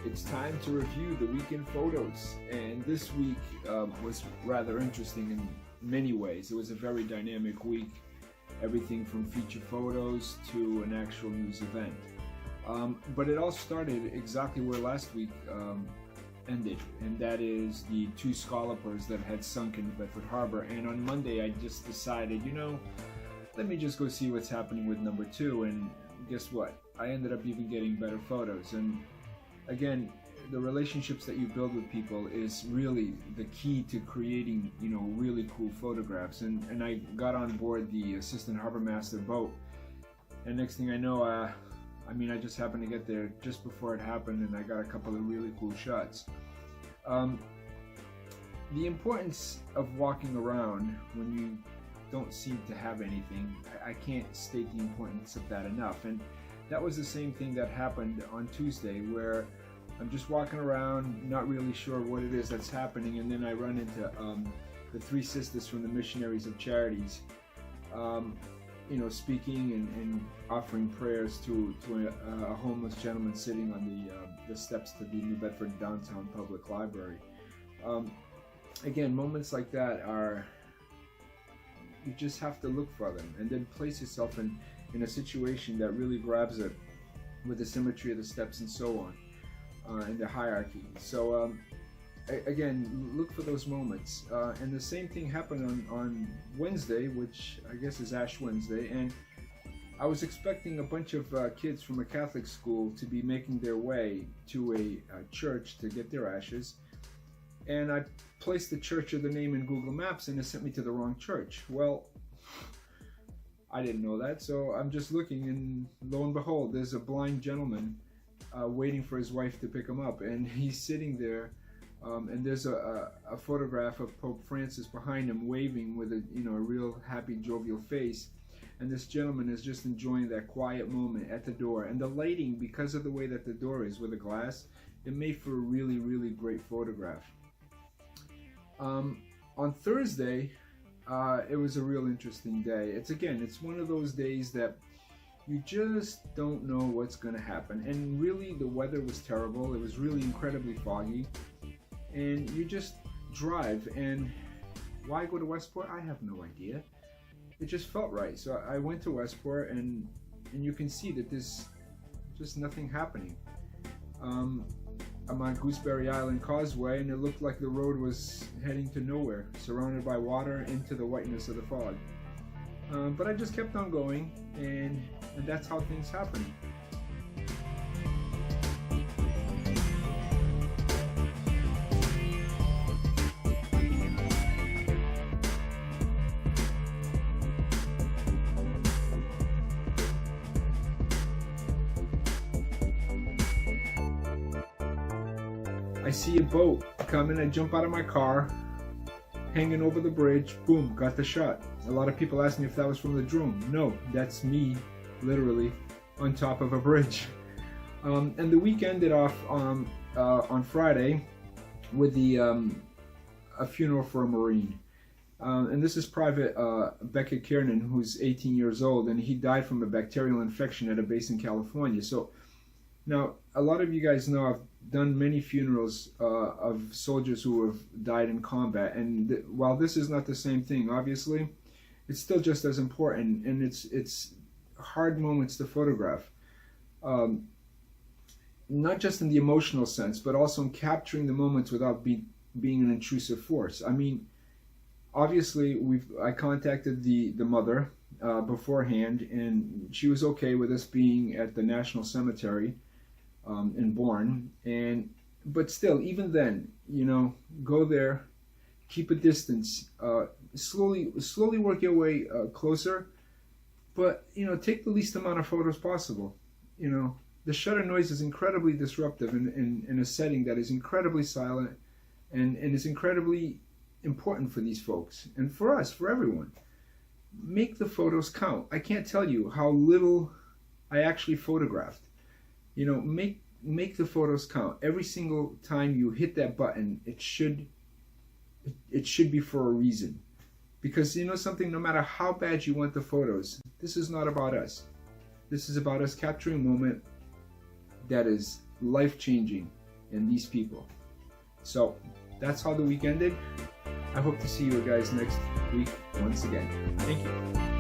It's time to review the weekend photos, and this week was rather interesting in many ways. It was a very dynamic week, everything from feature photos to an actual news event. But it all started exactly where last week ended, and that is the two scallopers that had sunk in Bedford Harbor. And on Monday I just decided, let me just go see what's happening with number two, and guess what? I ended up even getting better photos. And again, the relationships that you build with people is really the key to creating, really cool photographs. And I got on board the assistant harbor master boat, and next thing I know, I just happened to get there just before it happened, and I got a couple of really cool shots. The importance of walking around when you don't seem to have anything, I can't state the importance of that enough. And that was the same thing that happened on Tuesday, where I'm just walking around, not really sure what it is that's happening, and then I run into the three sisters from the Missionaries of Charities, speaking and offering prayers to a homeless gentleman sitting on the steps to the New Bedford Downtown Public Library. Again, moments like that you just have to look for them, and then place yourself in a situation that really grabs it with the symmetry of the steps and so on, and the hierarchy. So again, look for those moments. And the same thing happened on Wednesday, which I guess is Ash Wednesday, and I was expecting a bunch of kids from a Catholic school to be making their way to a church to get their ashes. And I placed the church of the name in Google Maps, and it sent me to the wrong church. Well, I didn't know that, so I'm just looking, and lo and behold, there's a blind gentleman waiting for his wife to pick him up, and he's sitting there, and there's a photograph of Pope Francis behind him, waving with a real happy, jovial face. And this gentleman is just enjoying that quiet moment at the door, and the lighting, because of the way that the door is with the glass, it made for a really, really great photograph. On Thursday, it was a real interesting day. It's one of those days that you just don't know what's going to happen. And really, the weather was terrible. It was really incredibly foggy. And you just drive. And why go to Westport? I have no idea. It just felt right. So I went to Westport, and you can see that there's just nothing happening. I'm on Gooseberry Island Causeway, and it looked like the road was heading to nowhere, surrounded by water into the whiteness of the fog. But I just kept on going, and that's how things happen. I see a boat coming, I jump out of my car, hanging over the bridge, boom, got the shot. A lot of people ask me if that was from the drone. No, that's me, literally, on top of a bridge. And the week ended off on Friday with a funeral for a Marine. And this is Private Becket Kiernan, who's 18 years old, and he died from a bacterial infection at a base in California. So now, a lot of you guys know I've done many funerals of soldiers who have died in combat, and while this is not the same thing, obviously, it's still just as important, and it's hard moments to photograph. Not just in the emotional sense, but also in capturing the moments without being an intrusive force. I mean, obviously, I contacted the mother beforehand, and she was okay with us being at the National Cemetery in Bourne, but still, even then, go there, keep a distance, slowly work your way closer, but take the least amount of photos possible. The shutter noise is incredibly disruptive in a setting that is incredibly silent, and is incredibly important for these folks, and for us, for everyone. Make the photos count. I can't tell you how little I actually photographed. Make the photos count. Every single time you hit that button, it should be for a reason. Because something, no matter how bad you want the photos, this is not about us. This is about us capturing a moment that is life-changing in these people. So that's how the week ended. I hope to see you guys next week once again. Thank you.